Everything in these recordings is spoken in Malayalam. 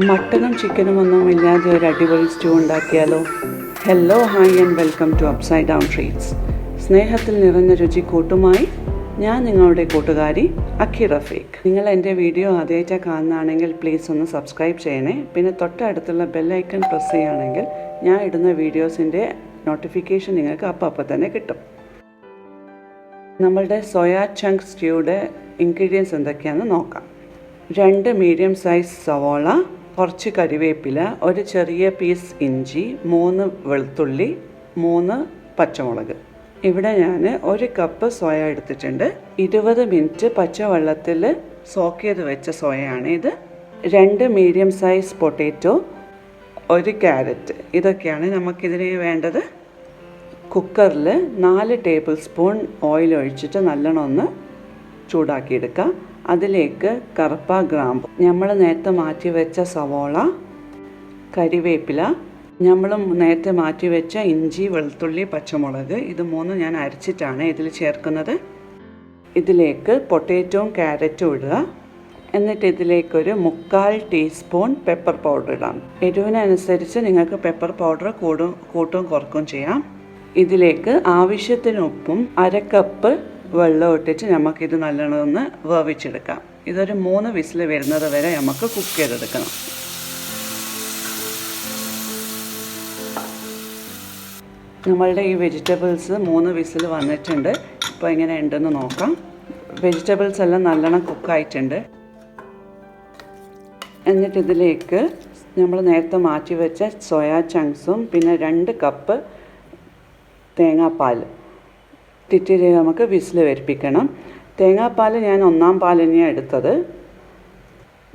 മട്ടനും ചിക്കനും ഒന്നും ഇല്ലാതെ ഒരു അടിപൊളി സ്റ്റൂ ഉണ്ടാക്കിയാലോ? Hello, hi and welcome to upside down treats. സ്നേഹത്തിൽ നിറഞ്ഞ രുചി കൂട്ടുമായി ഞാൻ നിങ്ങളുടെ കൂട്ടുകാരി അഖി റഫീഖ്. നിങ്ങൾ എൻ്റെ വീഡിയോ ആദ്യമായിട്ടാണ് കാണുന്നതാണെങ്കിൽ പ്ലീസ് ഒന്ന് സബ്സ്ക്രൈബ് ചെയ്യണേ. പിന്നെ തൊട്ടടുത്തുള്ള ബെല്ലൈക്കൺ പ്രസ് ചെയ്യുകയാണെങ്കിൽ ഞാൻ ഇടുന്ന വീഡിയോസിൻ്റെ നോട്ടിഫിക്കേഷൻ നിങ്ങൾക്ക് അപ്പം തന്നെ കിട്ടും. നമ്മളുടെ സോയ ചങ്ക് സ്റ്റ്യൂയുടെ ഇൻഗ്രീഡിയൻസ് എന്തൊക്കെയാണെന്ന് നോക്കാം. 2 മീഡിയം സൈസ് സവോള, കുറച്ച് കരിവേപ്പില, ഒരു ചെറിയ പീസ് ഇഞ്ചി, 3 വെളുത്തുള്ളി, 3 പച്ചമുളക്. ഇവിടെ ഞാൻ 1 കപ്പ് സോയ എടുത്തിട്ടുണ്ട്. 20 മിനിറ്റ് പച്ചവെള്ളത്തിൽ സോക്ക് ചെയ്ത് വെച്ച സോയയാണ് ഇത്. 2 മീഡിയം സൈസ് പൊട്ടാറ്റോ, 1 ക്യാരറ്റ്. ഇതൊക്കെയാണ് നമുക്കിതിന് വേണ്ടത്. കുക്കറിൽ 4 ടേബിൾ സ്പൂൺ ഓയിൽ ഒഴിച്ചിട്ട് നല്ലോണം ഒന്ന് ചൂടാക്കിയെടുക്കുക. അതിലേക്ക് കറുപ്പ, ഗ്രാമ്പു, നമ്മൾ നേരത്തെ മാറ്റി വെച്ച സവോള, കരിവേപ്പില, നമ്മൾ നേരത്തെ മാറ്റി വെച്ച ഇഞ്ചി, വെളുത്തുള്ളി, പച്ചമുളക്, ഇത് 3 ഞാൻ അരച്ചിട്ടാണ് ഇതിൽ ചേർക്കുന്നത്. ഇതിലേക്ക് പൊട്ടാറ്റോയും ക്യാരറ്റും ഇടുക. എന്നിട്ട് ഇതിലേക്കൊരു 3/4 ടീസ്പൂൺ പെപ്പർ പൗഡർ ഇടാം. എരിവിനനുസരിച്ച് നിങ്ങൾക്ക് പെപ്പർ പൗഡർ കൂട്ടും കുറക്കും ചെയ്യാം. ഇതിലേക്ക് ആവശ്യത്തിന് ഉപ്പും 1/2 കപ്പ് വെള്ളം ഇട്ടിട്ട് നമുക്കിത് നല്ലോണം ഒന്ന് വേവിച്ചെടുക്കാം. ഇതൊരു 3 വിസിൽ വരുന്നത് വരെ നമുക്ക് കുക്ക് ചെയ്തെടുക്കണം. നമ്മളുടെ ഈ വെജിറ്റബിൾസ് 3 വിസിൽ വന്നിട്ടുണ്ട്. ഇപ്പോൾ ഇങ്ങനെ ഉണ്ടെന്ന് നോക്കാം. വെജിറ്റബിൾസ് എല്ലാം നല്ലോണം കുക്കായിട്ടുണ്ട്. എന്നിട്ട് ഇതിലേക്ക് നമ്മൾ നേരത്തെ മാറ്റി വെച്ച സോയ ചങ്ക്സും പിന്നെ 2 കപ്പ് തേങ്ങാപ്പാൽ ഇട്ടിട്ട് നമുക്ക് വിസിൽ വരിപ്പിക്കണം. തേങ്ങാപ്പാൽ ഞാൻ 1-ാം പാൽ തന്നെയാണ് എടുത്തത്.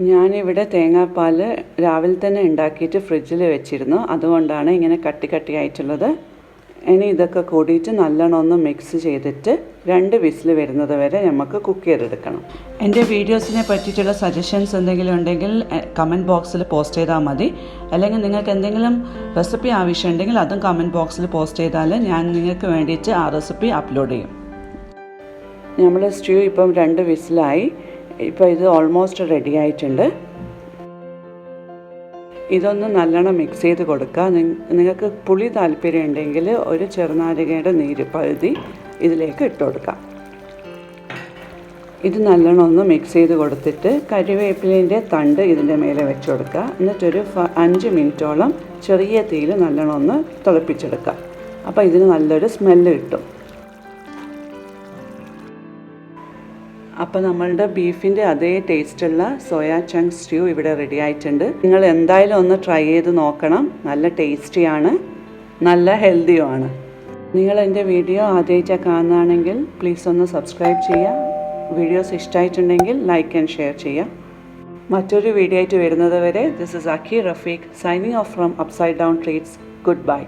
ഞാനിവിടെ തേങ്ങാപ്പാൽ രാവിലെ തന്നെ ഉണ്ടാക്കിയിട്ട് ഫ്രിഡ്ജിൽ വെച്ചിരുന്നു. അതുകൊണ്ടാണ് ഇങ്ങനെ കട്ടിയായിട്ടുള്ളത്. ഇനി ഇതൊക്കെ കൂടിയിട്ട് നല്ലോണം ഒന്ന് മിക്സ് ചെയ്തിട്ട് 2 വിസിൽ വരുന്നത് വരെ നമുക്ക് കുക്ക് ചെയ്തെടുക്കണം. എൻ്റെ വീഡിയോസിനെ പറ്റിയിട്ടുള്ള സജഷൻസ് എന്തെങ്കിലും ഉണ്ടെങ്കിൽ കമൻറ്റ് ബോക്സിൽ പോസ്റ്റ് ചെയ്താൽ മതി. അല്ലെങ്കിൽ നിങ്ങൾക്ക് എന്തെങ്കിലും റെസിപ്പി ആവശ്യമുണ്ടെങ്കിൽ അതും കമൻറ്റ് ബോക്സിൽ പോസ്റ്റ് ചെയ്താൽ ഞാൻ നിങ്ങൾക്ക് വേണ്ടിയിട്ട് ആ റെസിപ്പി അപ്ലോഡ് ചെയ്യും. നമ്മുടെ സ്റ്റ്യൂ ഇപ്പം 2 വിസിലായി. ഇപ്പോൾ ഇത് ഓൾമോസ്റ്റ് റെഡി ആയിട്ടുണ്ട്. ഇതൊന്ന് നല്ലോണം മിക്സ് ചെയ്ത് കൊടുക്കുക. നിങ്ങൾക്ക് പുളി താല്പര്യം ഉണ്ടെങ്കിൽ ഒരു ചെറുനാരങ്ങയുടെ നീര് പകുതി ഇതിലേക്ക് ഇട്ട് കൊടുക്കാം. ഇത് നല്ലോണം ഒന്ന് മിക്സ് ചെയ്ത് കൊടുത്തിട്ട് കരിവേപ്പിലേൻ്റെ തണ്ട് ഇതിൻ്റെ മേലെ വെച്ച് കൊടുക്കുക. എന്നിട്ടൊരു 5 മിനിറ്റോളം ചെറിയ തീയിൽ നല്ലോണം ഒന്ന് തിളപ്പിച്ചെടുക്കുക. അപ്പോൾ ഇതിന് നല്ലൊരു സ്മെല്ല് കിട്ടും. അപ്പോൾ നമ്മളുടെ ബീഫിൻ്റെ അതേ ടേസ്റ്റുള്ള സോയ ചങ്ക് സ്റ്റ്യൂ ഇവിടെ റെഡി ആയിട്ടുണ്ട്. നിങ്ങൾ എന്തായാലും ഒന്ന് ട്രൈ ചെയ്ത് നോക്കണം. നല്ല ടേസ്റ്റിയാണ്, നല്ല ഹെൽത്തിയുമാണ്. നിങ്ങൾ എൻ്റെ വീഡിയോ ആദ്യമായിട്ടാണ് കാണുകയാണെങ്കിൽ പ്ലീസ് ഒന്ന് സബ്സ്ക്രൈബ് ചെയ്യുക. വീഡിയോസ് ഇഷ്ടമായിട്ടുണ്ടെങ്കിൽ ലൈക്ക് ആൻഡ് ഷെയർ ചെയ്യുക. മറ്റൊരു വീഡിയോ ആയിട്ട് വരുന്നത് വരെ this is Akhi Rafeeq signing off from upside down treats. Good bye.